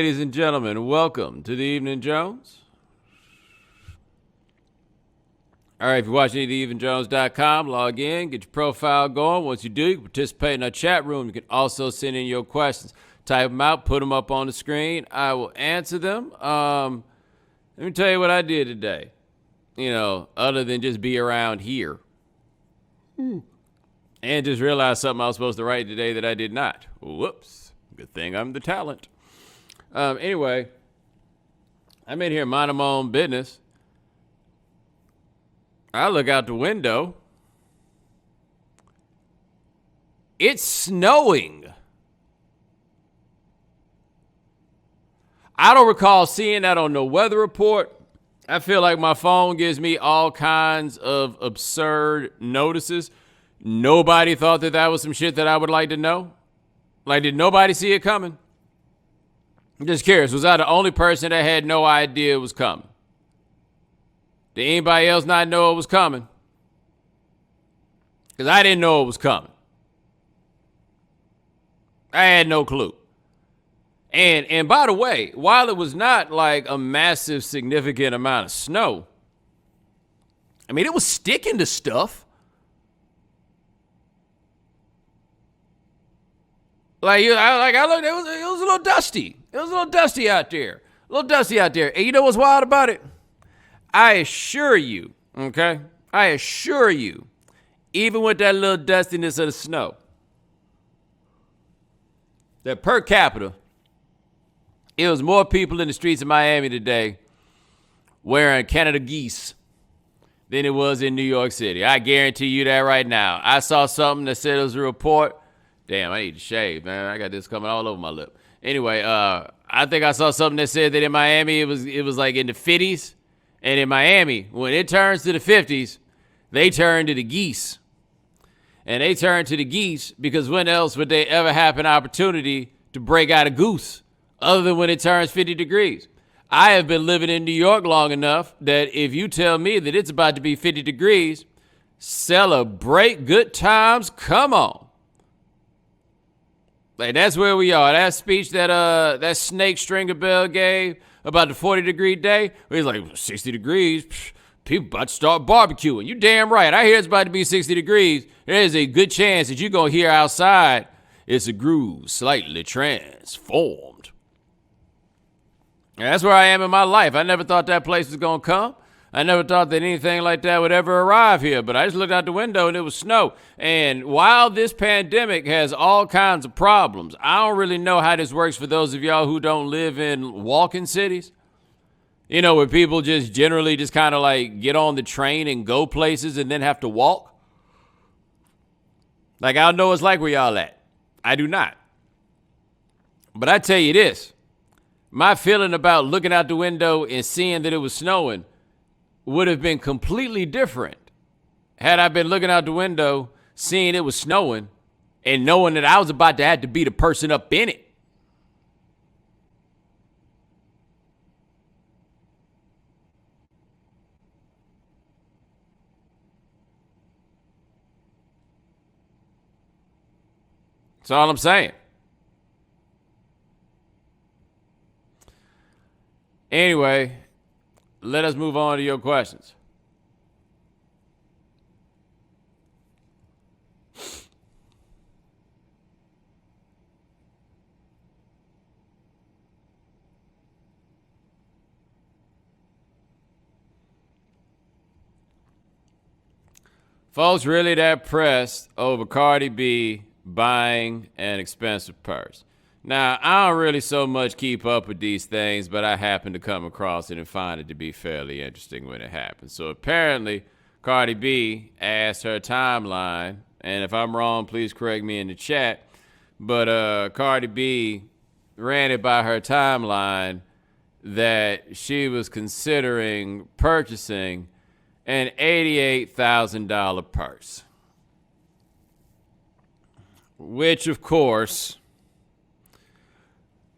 ladies and gentlemen. Welcome to the Evening Jones. All right, if you're watching theevenjones.com, log in, get your profile going. Once you do, you can participate in our chat room. You can also send in your questions. Type them out, put them up on the screen. I will answer them. Let me tell you what I did today, other than just be around here. And just realized something I was supposed to write today that I did not. Whoops. Good thing I'm the talent. Anyway, I'm in here minding my own business. I look out the window. It's snowing. I don't recall seeing that on the weather report. I feel like my phone gives me all kinds of absurd notices. Nobody thought that was some shit that I would like to know. Like, did nobody see it coming? I'm just curious. Was I the only person that had no idea it was coming? Did anybody else not know it was coming? Because I didn't know it was coming. I had no clue. And by the way, while it was not like a massive, significant amount of snow, I mean, it was sticking to stuff. I looked, it was a little dusty. It was a little dusty out there. And you know what's wild about it? I assure you, even with that little dustiness of the snow, that per capita, it was more people in the streets of Miami today wearing Canada geese than it was in New York City. I guarantee you that right now. I saw something that said it was a report. Damn, I need to shave, man. I got this coming all over my lip. Anyway, I think I saw something that said that in Miami it was like in the 50s. And in Miami, when it turns to the 50s, they turn to the geese. And they turn to the geese because when else would they ever have an opportunity to break out a goose other than when it turns 50 degrees? I have been living in New York long enough that if you tell me that it's about to be 50 degrees, celebrate good times, come on. Like, that's where we are. That speech that Snake Stringer Bell gave about the 40-degree day, he's like, 60 degrees, people about to start barbecuing. You damn right. I hear it's about to be 60 degrees. There's a good chance that you're going to hear outside it's a groove slightly transformed. And that's where I am in my life. I never thought that place was going to come. I never thought that anything like that would ever arrive here, but I just looked out the window and it was snow. And while this pandemic has all kinds of problems, I don't really know how this works for those of y'all who don't live in walking cities. Where people just generally just kind of like get on the train and go places and then have to walk. Like, I don't know what it's like where y'all at. I do not. But I tell you this, my feeling about looking out the window and seeing that it was snowing would have been completely different had I been looking out the window, seeing it was snowing, and knowing that I was about to have to be the person up in it. That's all I'm saying. Anyway, let us move on to your questions. Folks really that pressed over Cardi B buying an expensive purse. Now, I don't really so much keep up with these things, but I happened to come across it and find it to be fairly interesting when it happened. So apparently, Cardi B asked her timeline, and if I'm wrong, please correct me in the chat, but Cardi B ran it by her timeline that she was considering purchasing an $88,000 purse. Which, of course,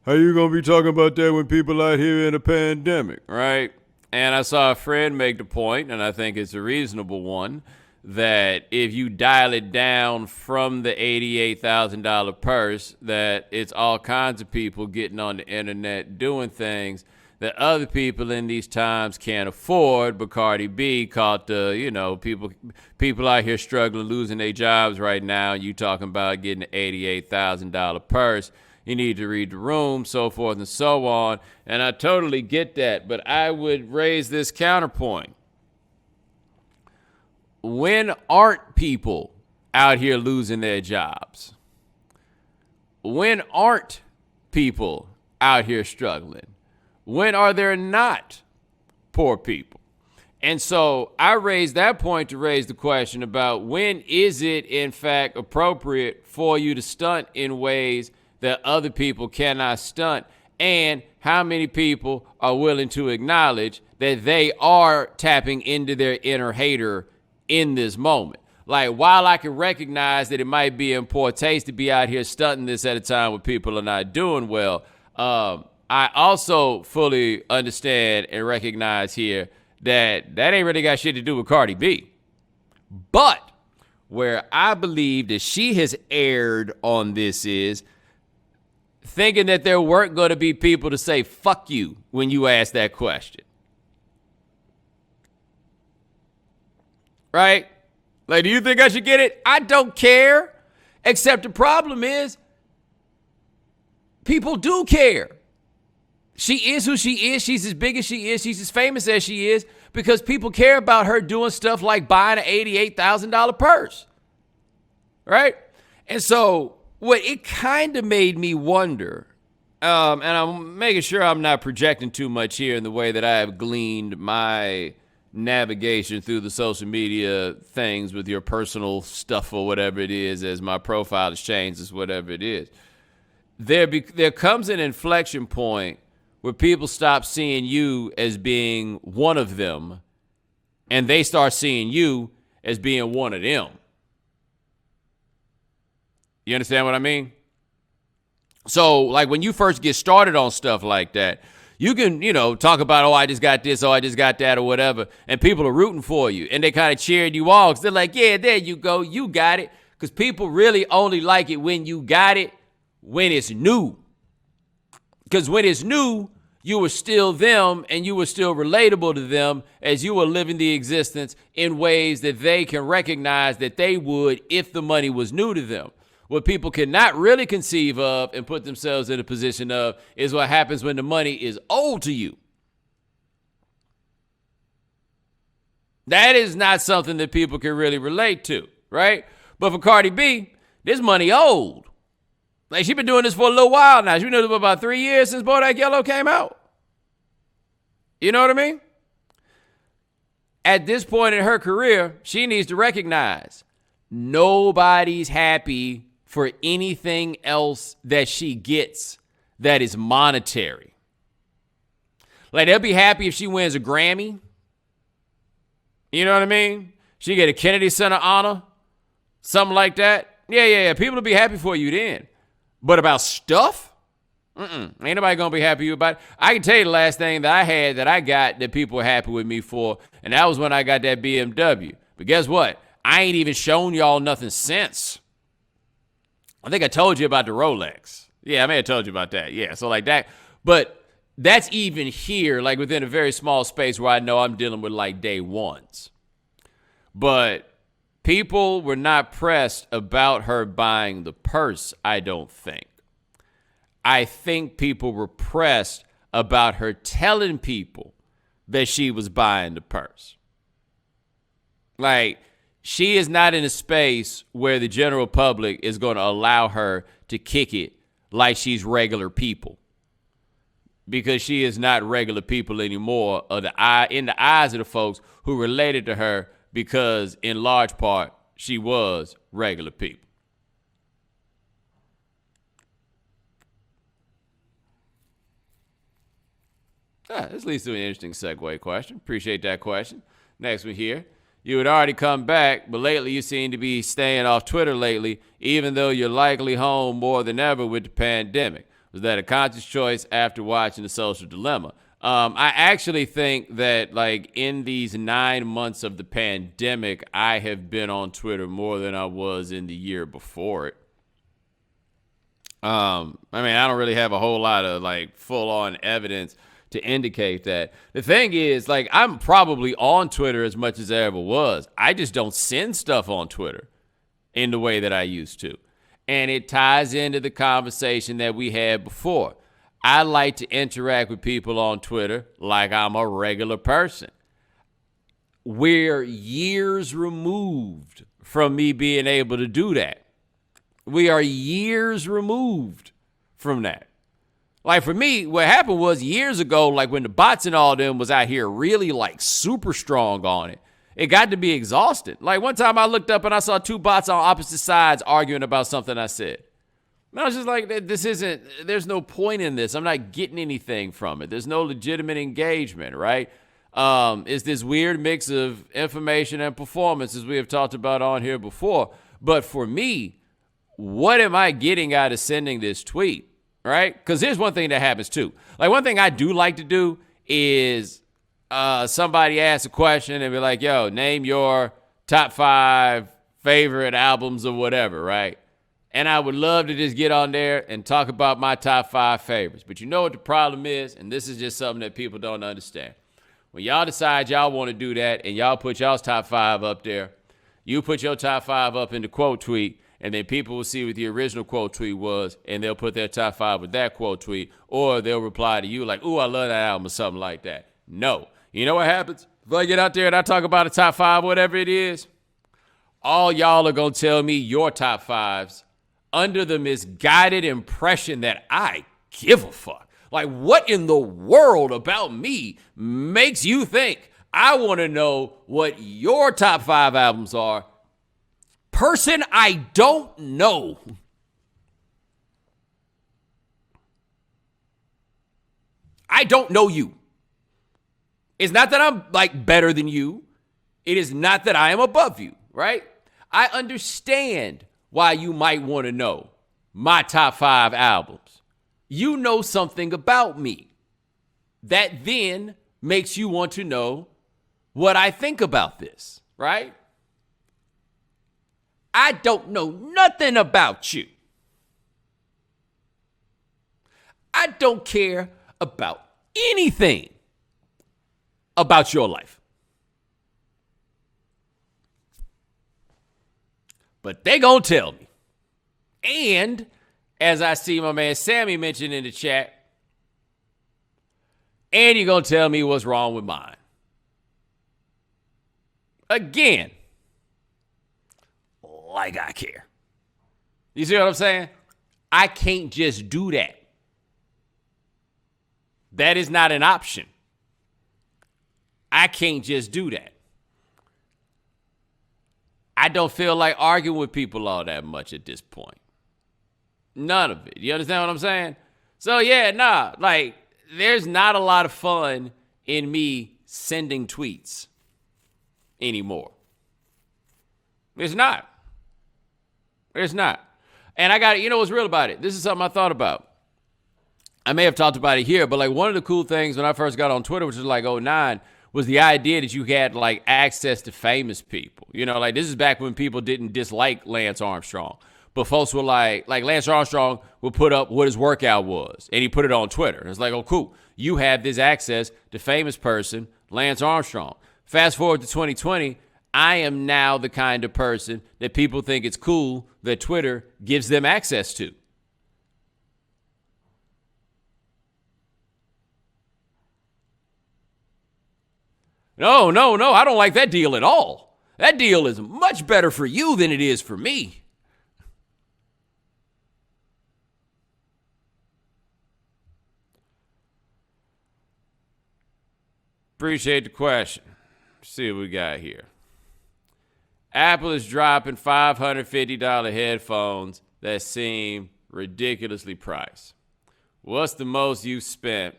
how you going to be talking about that when people out here in a pandemic, right? And I saw a friend make the point, and I think it's a reasonable one, that if you dial it down from the $88,000 purse, that it's all kinds of people getting on the internet doing things that other people in these times can't afford. But Cardi B caught the, people out here struggling, losing their jobs right now. You talking about getting an $88,000 purse. You need to read the room, so forth and so on. And I totally get that. But I would raise this counterpoint. When aren't people out here losing their jobs? When aren't people out here struggling? When are there not poor people? And so I raised that point to raise the question about when is it, in fact, appropriate for you to stunt in ways that other people cannot stunt, and how many people are willing to acknowledge that they are tapping into their inner hater in this moment. Like, while I can recognize that it might be in poor taste to be out here stunting this at a time when people are not doing well, I also fully understand and recognize here that ain't really got shit to do with Cardi B. But where I believe that she has erred on this is thinking that there weren't going to be people to say fuck you when you ask that question. Right? Like, do you think I should get it? I don't care. Except the problem is people do care. She is who she is. She's as big as she is. She's as famous as she is because people care about her doing stuff like buying an $88,000 purse. Right? And so what it kind of made me wonder, and I'm making sure I'm not projecting too much here in the way that I have gleaned my navigation through the social media things with your personal stuff or whatever it is as my profile has changed, as whatever it is. There comes an inflection point where people stop seeing you as being one of them and they start seeing you as being one of them. You understand what I mean? So, like, when you first get started on stuff like that, you can, talk about, oh, I just got this, oh, I just got that, or whatever, and people are rooting for you, and they kind of cheering you on, because they're like, yeah, there you go, you got it, because people really only like it when you got it, when it's new. Because when it's new, you were still them, and you were still relatable to them as you were living the existence in ways that they can recognize that they would if the money was new to them. What people cannot really conceive of and put themselves in a position of is what happens when the money is old to you. That is not something that people can really relate to, right? But for Cardi B, this money old. Like, she's been doing this for a little while now. She's been doing it for about 3 years since Bodak Yellow came out. You know what I mean? At this point in her career, she needs to recognize nobody's happy for anything else that she gets that is monetary. Like, they'll be happy if she wins a Grammy. You know what I mean? She get a Kennedy Center honor, something like that. Yeah. People will be happy for you then. But about stuff? Ain't nobody gonna be happy with you about it. I can tell you the last thing that I had that I got that people were happy with me for, and that was when I got that BMW. But guess what? I ain't even shown y'all nothing since. I think I told you about the Rolex. Yeah, I may have told you about that. Yeah, so like that. But that's even here, like within a very small space where I know I'm dealing with like day ones. But people were not pressed about her buying the purse, I don't think. I think people were pressed about her telling people that she was buying the purse. Like, she is not in a space where the general public is going to allow her to kick it like she's regular people. Because she is not regular people anymore in the eyes of the folks who related to her, because in large part, she was regular people. This leads to an interesting segue question. Appreciate that question. Next one here. You had already come back, but lately you seem to be staying off Twitter lately, even though you're likely home more than ever with the pandemic. Was that a conscious choice after watching The Social Dilemma? I actually think that, like, in these 9 months of the pandemic, I have been on Twitter more than I was in the year before it. I mean, I don't really have a whole lot of, like, full-on evidence to indicate that. The thing is, like, I'm probably on Twitter as much as I ever was. I just don't send stuff on Twitter in the way that I used to. And it ties into the conversation that we had before. I like to interact with people on Twitter like I'm a regular person. We're years removed from me being able to do that. We are years removed from that. Like, for me, what happened was years ago, like when the bots and all them was out here really, like, super strong on it, it got to be exhausted. Like, one time I looked up and I saw 2 bots on opposite sides arguing about something I said. And I was just like, there's no point in this. I'm not getting anything from it. There's no legitimate engagement, right? It's this weird mix of information and performance, as we have talked about on here before. But for me, what am I getting out of sending this tweet, right? Because here's one thing that happens too. Like, one thing I do like to do is somebody asks a question and be like, yo, name your top 5 favorite albums or whatever, right? And I would love to just get on there and talk about my top 5 favorites. But you know what the problem is? And this is just something that people don't understand. When y'all decide y'all want to do that and y'all put y'all's top 5 up there, you put your top 5 up in the quote tweet, and then people will see what the original quote tweet was, and they'll put their top 5 with that quote tweet, or they'll reply to you like, ooh, I love that album, or something like that. No. You know what happens? If I get out there and I talk about a top 5, whatever it is, all y'all are going to tell me your top 5s under the misguided impression that I give a fuck. Like, what in the world about me makes you think I want to know what your top 5 albums are? Person I don't know. I don't know you. It's not that I'm, like, better than you. It is not that I am above you, right? I understand why you might want to know my top 5 albums. You know something about me that then makes you want to know what I think about this, right? I don't know nothing about you. I don't care about anything about your life. But they gonna tell me. And as I see my man Sammy mentioned in the chat, and you're gonna tell me what's wrong with mine. Again, like I care. You see what I'm saying? I can't just do that. That is not an option. I can't just do that. I don't feel like arguing with people all that much at this point. None of it. You understand what I'm saying? So, yeah, like, there's not a lot of fun in me sending tweets anymore. It's not. It's not. And I got it. You know what's real about it? This is something I thought about. I may have talked about it here, but, like, one of the cool things when I first got on Twitter, which was like 2009, was the idea that you had, like, access to famous people. You know, like, this is back when people didn't dislike Lance Armstrong. But folks were like Lance Armstrong would put up what his workout was, and he put it on Twitter. And it's like, oh, cool. You have this access to famous person, Lance Armstrong. Fast forward to 2020, I am now the kind of person that people think it's cool that Twitter gives them access to. No, I don't like that deal at all. That deal is much better for you than it is for me. Appreciate the question. Let's see what we got here. Apple is dropping $550 headphones that seem ridiculously priced. What's the most you spent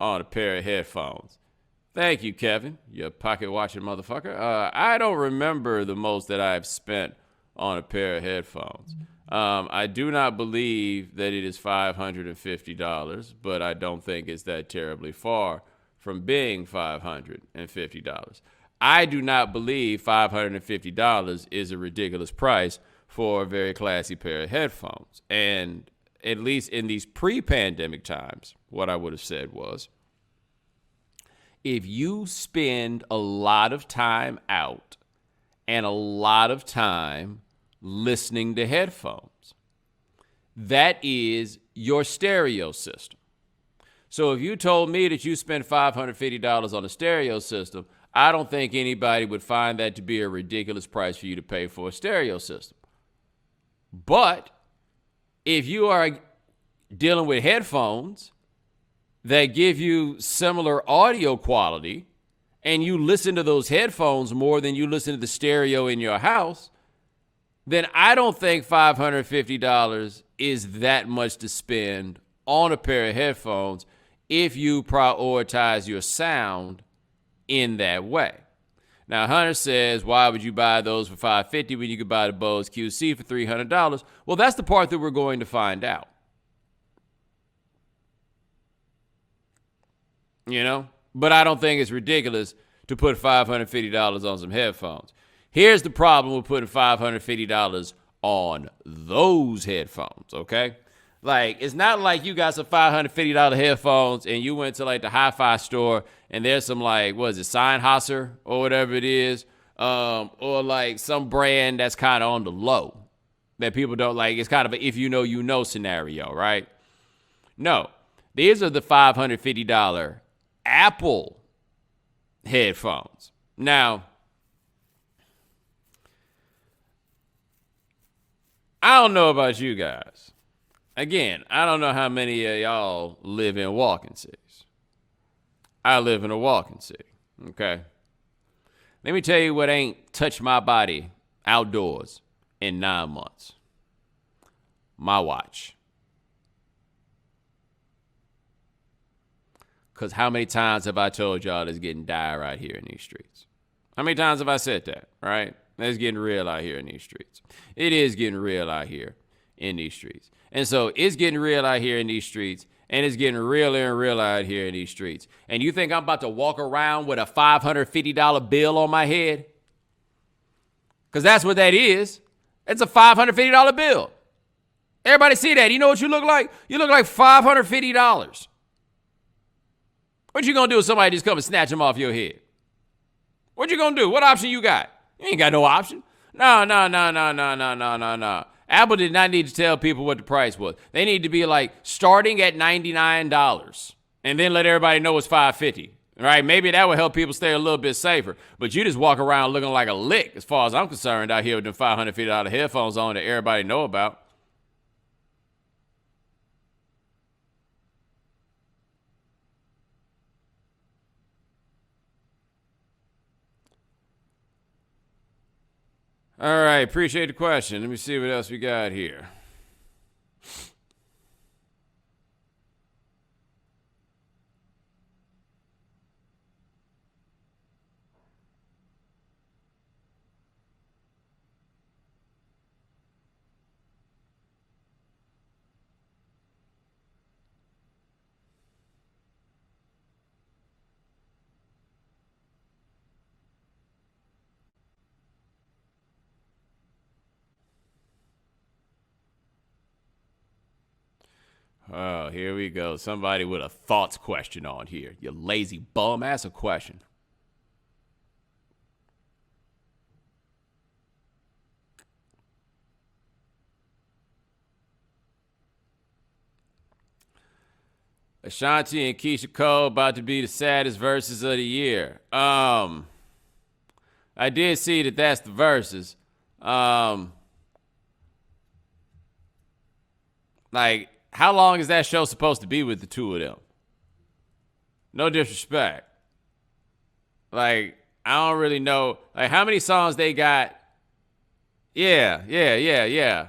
on a pair of headphones? Thank you, Kevin, you pocket-watching motherfucker. I don't remember the most that I've spent on a pair of headphones. I do not believe that it is $550, but I don't think it's that terribly far from being $550. I do not believe $550 is a ridiculous price for a very classy pair of headphones. And at least in these pre-pandemic times, what I would have said was, if you spend a lot of time out and a lot of time listening to headphones, that is your stereo system. So if you told me that you spent $550 on a stereo system, I don't think anybody would find that to be a ridiculous price for you to pay for a stereo system. But if you are dealing with headphones that give you similar audio quality, and you listen to those headphones more than you listen to the stereo in your house, then I don't think $550 is that much to spend on a pair of headphones if you prioritize your sound in that way. Now, Hunter says, why would you buy those for $550 when you could buy the Bose QC for $300? Well, that's the part that we're going to find out. You know? But I don't think it's ridiculous to put $550 on some headphones. Here's the problem with putting $550 on those headphones, okay? Like, it's not like you got some $550 headphones and you went to, like, the hi-fi store and there's some, like, what is it, Sennheiser or whatever it is, or, like, some brand that's kind of on the low that people don't like. It's kind of a if you know, you know scenario, right? No. These are the $550 Apple headphones. Now, I don't know about you guys. Again, I don't know how many of y'all live in walking cities. I live in a walking city, okay? Let me tell you what ain't touched my body outdoors in 9 months. My watch. Because how many times have I told y'all it's getting dire out here in these streets? How many times have I said that, right? It's getting real out here in these streets. It is getting real out here in these streets. And so it's getting real out here in these streets, and it's getting realer and realer out here in these streets. And you think I'm about to walk around with a $550 bill on my head? Because that's what that is. It's a $550 bill. Everybody see that? You know what you look like? You look like $550. What you gonna do if somebody just come and snatch them off your head? What you gonna do? What option you got? You ain't got no option. No. Apple did not need to tell people what the price was. They need to be like starting at $99 and then let everybody know it's $550. Right? Maybe that would help people stay a little bit safer. But you just walk around looking like a lick, as far as I'm concerned, out here with them $550 headphones on that everybody know about. All right, appreciate the question. Let me see what else we got here. Oh, here we go. Somebody with a thoughts question on here. You lazy bum. Ask a question. Ashanti and Keisha Cole about to be the saddest verses of the year. I did see that that's the verses. Like, how long is that show supposed to be with the two of them? No disrespect. Like, I don't really know. Like, how many songs they got? Yeah.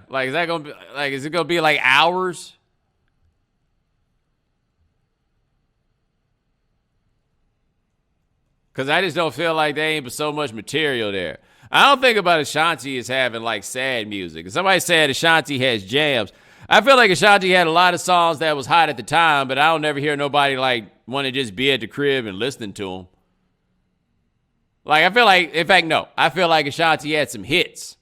Like, is it gonna be like hours? Because I just don't feel like there ain't so much material there. I don't think about Ashanti as having, like, sad music. If somebody said Ashanti has jams, I feel like Ashanti had a lot of songs that was hot at the time, but I don't never hear nobody like want to just be at the crib and listening to them. Like, I feel like, in fact, no. I feel like Ashanti had some hits.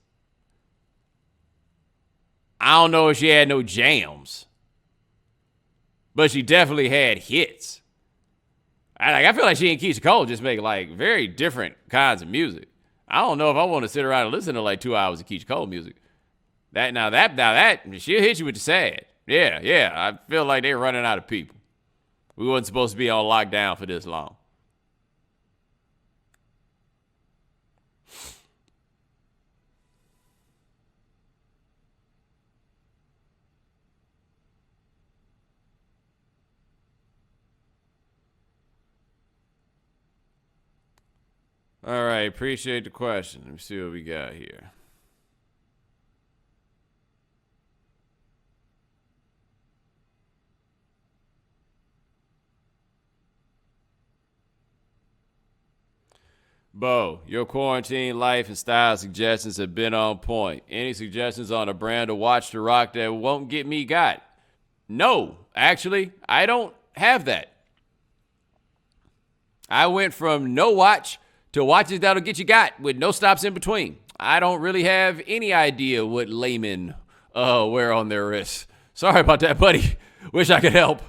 I don't know if she had no jams, but she definitely had hits. I feel like she and Keisha Cole just make like very different kinds of music. I don't know if I want to sit around and listen to like 2 hours of Keisha Cole music. That she'll hit you with the sad. Yeah. I feel like they're running out of people. We wasn't supposed to be on lockdown for this long. All right, appreciate the question. Let me see what we got here. Bo, your quarantine life and style suggestions have been on point. Any suggestions on a brand to watch to rock that won't get me got? No, actually, I don't have that. I went from no watch to watches that'll get you got with no stops in between. I don't really have any idea what laymen wear on their wrists. Sorry about that, buddy. Wish I could help.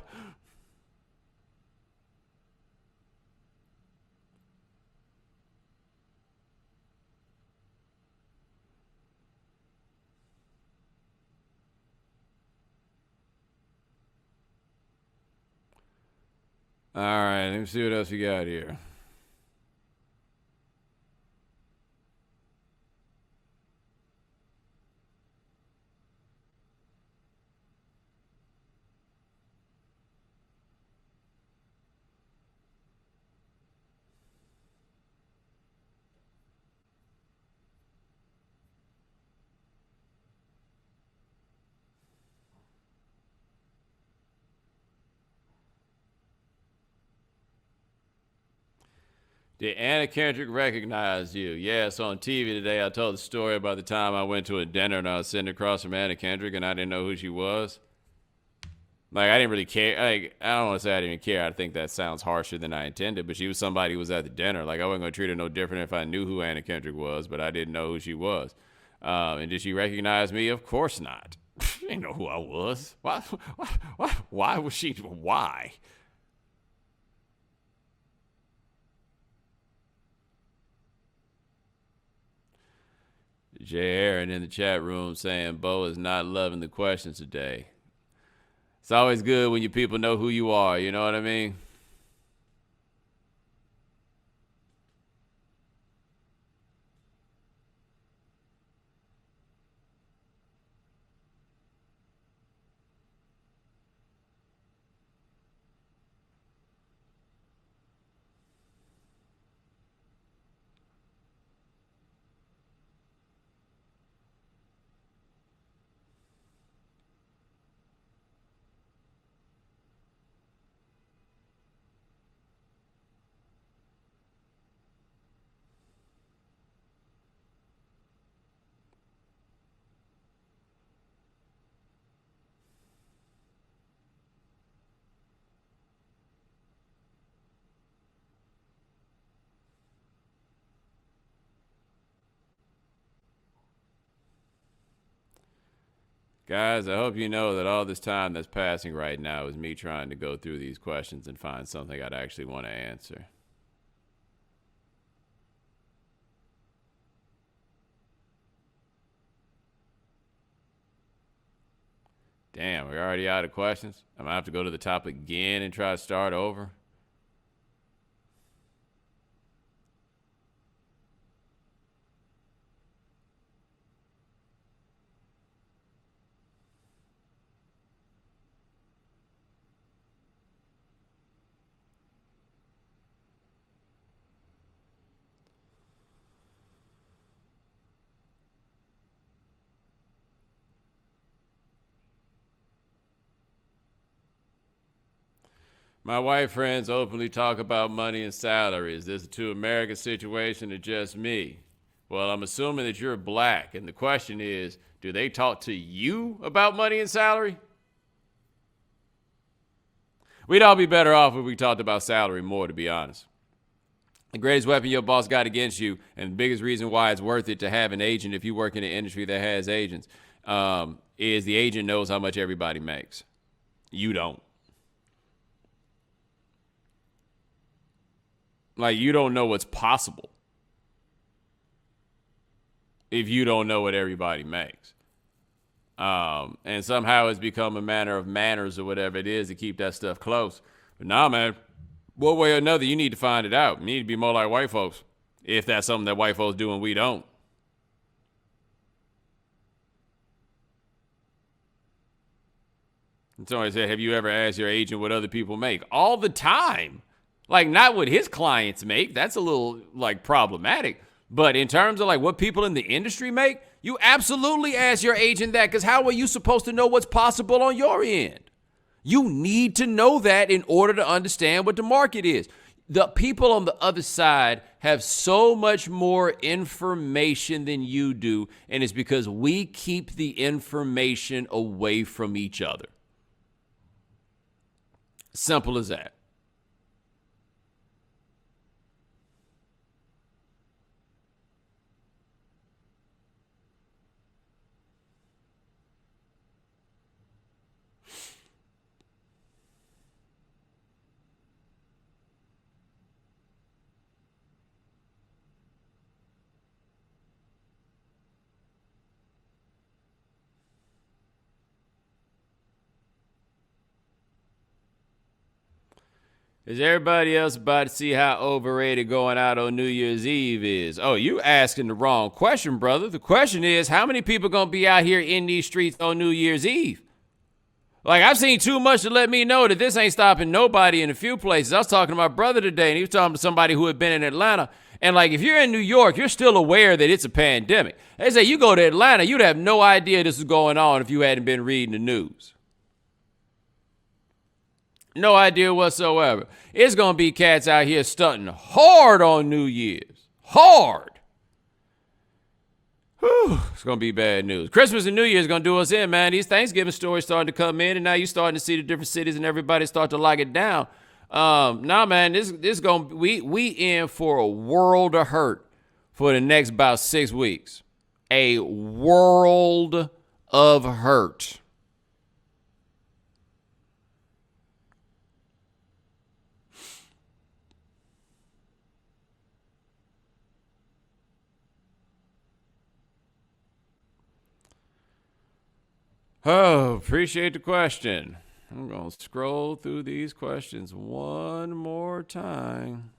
All right, let me see what else we got here. Did Anna Kendrick recognize you? Yes, on TV today I told the story about the time I went to a dinner and I was sitting across from Anna Kendrick and I didn't know who she was. Like, I didn't really care. Like, I don't want to say I didn't care. I think that sounds harsher than I intended, but she was somebody who was at the dinner. Like, I wasn't going to treat her no different if I knew who Anna Kendrick was, but I didn't know who she was. And did she recognize me? Of course not. She didn't know who I was. Why was she? Why? Jay Aaron in the chat room saying Bo is not loving the questions today. It's always good when your people know who you are. You know what I mean? Guys, I hope you know that all this time that's passing right now is me trying to go through these questions and find something I'd actually want to answer. Damn, we're already out of questions. I'm going to have to go to the top again and try to start over. My white friends openly talk about money and salary. Is this a two American situation or just me? Well, I'm assuming that you're black. And the question is, do they talk to you about money and salary? We'd all be better off if we talked about salary more, to be honest. The greatest weapon your boss got against you, and the biggest reason why it's worth it to have an agent if you work in an industry that has agents, is the agent knows how much everybody makes. You don't. Like, you don't know what's possible if you don't know what everybody makes. And somehow it's become a matter of manners or whatever it is to keep that stuff close. But nah, man, one way or another, you need to find it out. You need to be more like white folks, if that's something that white folks do and we don't. And somebody said, have you ever asked your agent what other people make? All the time. Like, not what his clients make. That's a little, like, problematic. But in terms of, like, what people in the industry make, you absolutely ask your agent that, because how are you supposed to know what's possible on your end? You need to know that in order to understand what the market is. The people on the other side have so much more information than you do, and it's because we keep the information away from each other. Simple as that. Is everybody else about to see how overrated going out on New Year's Eve is? Oh, you asking the wrong question, brother. The question is, how many people going to be out here in these streets on New Year's Eve? Like, I've seen too much to let me know that this ain't stopping nobody in a few places. I was talking to my brother today, and he was talking to somebody who had been in Atlanta. And, like, if you're in New York, you're still aware that it's a pandemic. They say you go to Atlanta, you'd have no idea this is going on if you hadn't been reading the news. No idea whatsoever. It's going to be cats out here stunting hard on New Year's. Hard. Whew, it's going to be bad news. Christmas and New Year's going to do us in, man. These Thanksgiving stories starting to come in, and now you're starting to see the different cities and everybody start to lock it down. Nah, man, this going to we in for a world of hurt for the next about 6 weeks. A world of hurt. Oh, appreciate the question. I'm going to scroll through these questions one more time.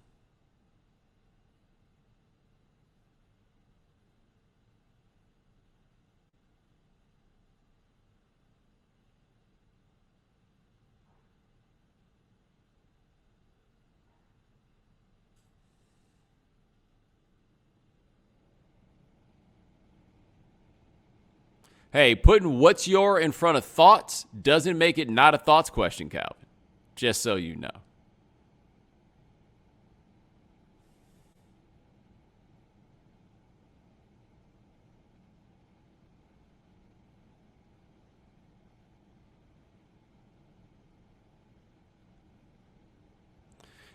Hey, putting what's your in front of thoughts doesn't make it not a thoughts question, Calvin. Just so you know.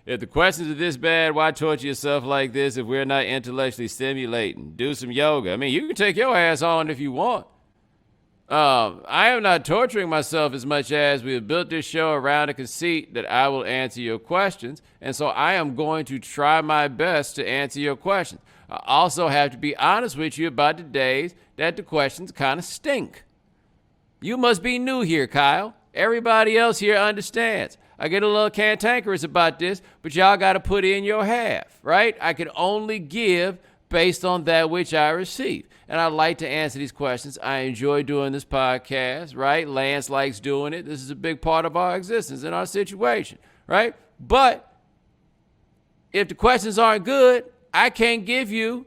If the questions are this bad, why torture yourself like this if we're not intellectually stimulating? Do some yoga. I mean, you can take your ass on if you want. I am not torturing myself as much as we have built this show around a conceit that I will answer your questions. And so I am going to try my best to answer your questions. I also have to be honest with you about the days that the questions kind of stink. You must be new here, Kyle. Everybody else here understands. I get a little cantankerous about this, but y'all got to put in your half, right? I can only give based on that which I receive. And I like to answer these questions. I enjoy doing this podcast, right? Lance likes doing it. This is a big part of our existence and our situation, right? But if the questions aren't good, I can't give you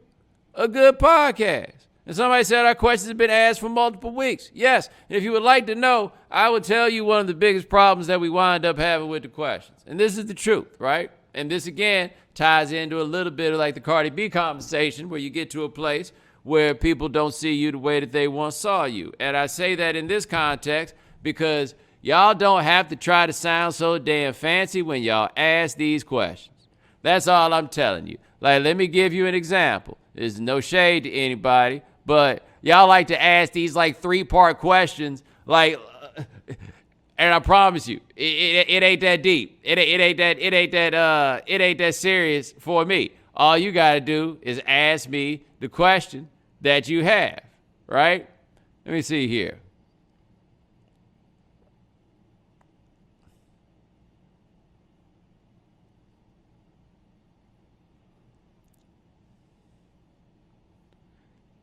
a good podcast. And somebody said our questions have been asked for multiple weeks. Yes, and if you would like to know, I would tell you one of the biggest problems that we wind up having with the questions. And this is the truth, right? And this, again, ties into a little bit of like the Cardi B conversation where you get to a place where people don't see you the way that they once saw you. And I say that in this context because y'all don't have to try to sound so damn fancy when y'all ask these questions. That's all I'm telling you. Like, let me give you an example. There's no shade to anybody, but y'all like to ask these like 3-part questions, like, and I promise you, it ain't that deep. It ain't that serious for me. All you gotta do is ask me the question that you have, right? Let me see here.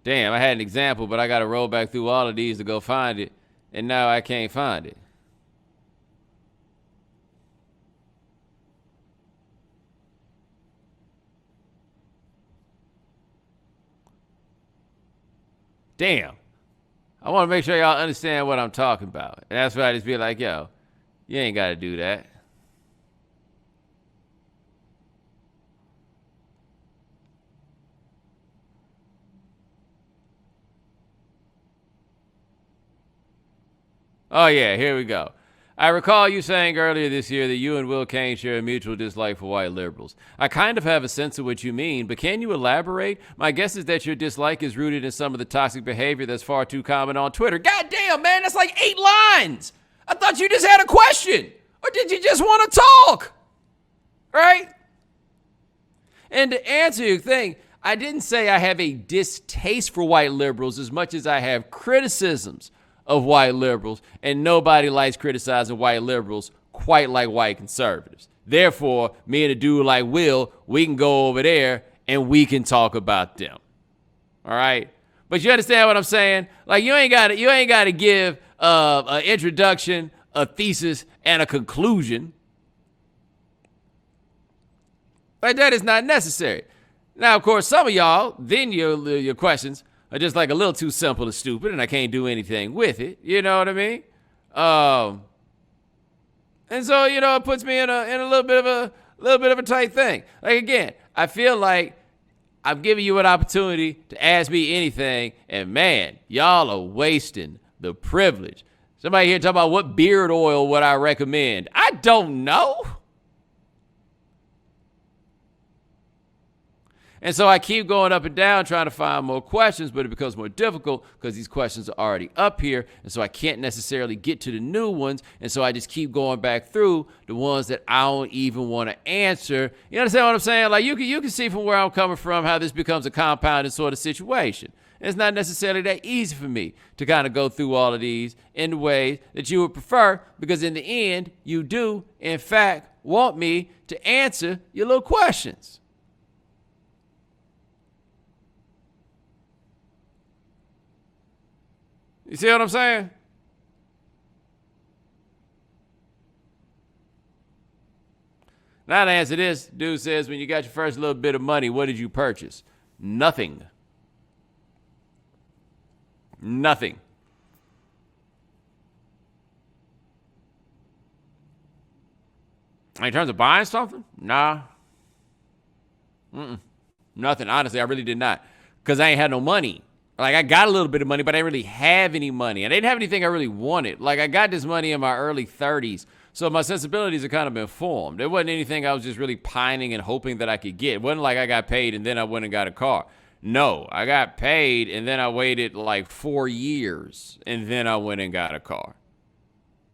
Damn, I had an example, but I got to roll back through all of these to go find it, and now I can't find it. Damn. I want to make sure y'all understand what I'm talking about. And that's why I just be like, yo, you ain't got to do that. Oh, yeah, here we go. I recall you saying earlier this year that you and Will Kane share a mutual dislike for white liberals. I kind of have a sense of what you mean, but can you elaborate? My guess is that your dislike is rooted in some of the toxic behavior that's far too common on Twitter. God damn, man, that's like 8 lines. I thought you just had a question. Or did you just want to talk? Right? And to answer your thing, I didn't say I have a distaste for white liberals as much as I have criticisms of white liberals, and nobody likes criticizing white liberals quite like white conservatives. Therefore, me and a dude like Will, we can go over there and we can talk about them. All right? But you understand what I'm saying? Like, you ain't got to give an introduction, a thesis, and a conclusion. Like, that is not necessary. Now, of course, some of y'all, then your questions are just like a little too simple and stupid, and I can't do anything with it. You know what I mean? And so, it puts me in a little bit of a tight thing. Like, again, I feel like I'm giving you an opportunity to ask me anything, and man, y'all are wasting the privilege. Somebody here talking about what beard oil would I recommend? I don't know. And so I keep going up and down trying to find more questions, but it becomes more difficult because these questions are already up here. And so I can't necessarily get to the new ones. And so I just keep going back through the ones that I don't even want to answer. You understand what I'm saying? Like, you can see from where I'm coming from how this becomes a compounded sort of situation. And it's not necessarily that easy for me to kind of go through all of these in the ways that you would prefer, because in the end, you do, in fact, want me to answer your little questions. You see what I'm saying? Now to answer this, dude says, when you got your first little bit of money, what did you purchase? Nothing. Nothing. In terms of buying something? Nah. Nothing. Honestly, I really did not. Because I ain't had no money. Like, I got a little bit of money, but I didn't really have any money. I didn't have anything I really wanted. Like, I got this money in my early 30s, so my sensibilities have kind of been formed. There wasn't anything I was just really pining and hoping that I could get. It wasn't like I got paid and then I went and got a car. No, I got paid and then I waited like 4 years and then I went and got a car.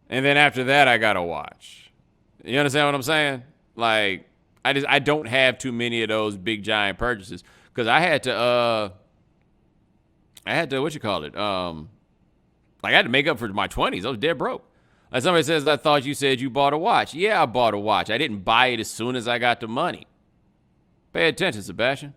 And then after that, I got a watch. You understand what I'm saying? Like, I don't have too many of those big giant purchases because I had to, what you call it? Like, I had to make up for my 20s. I was dead broke. Like, somebody says, I thought you said you bought a watch. Yeah, I bought a watch. I didn't buy it as soon as I got the money. Pay attention, Sebastian.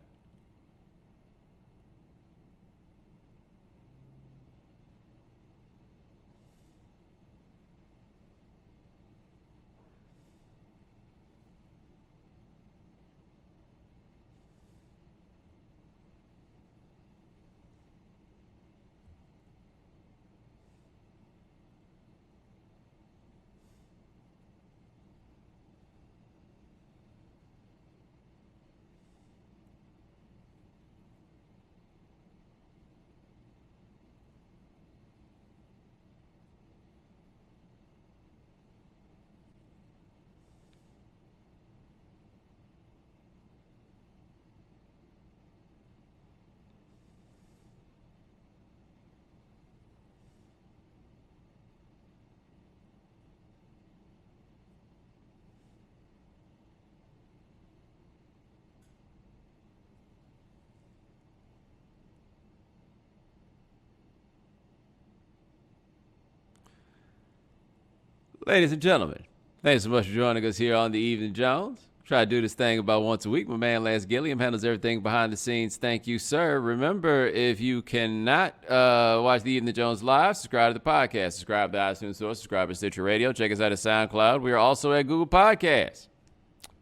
Ladies and gentlemen, thanks so much for joining us here on the Evening Jones. Try to do this thing about once a week. My man Lance Gilliam handles everything behind the scenes. Thank you, sir. Remember, if you cannot watch the Evening Jones live, subscribe to the podcast. Subscribe to iTunes Store. Subscribe to Stitcher Radio. Check us out at SoundCloud. We are also at Google Podcasts.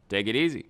Take it easy.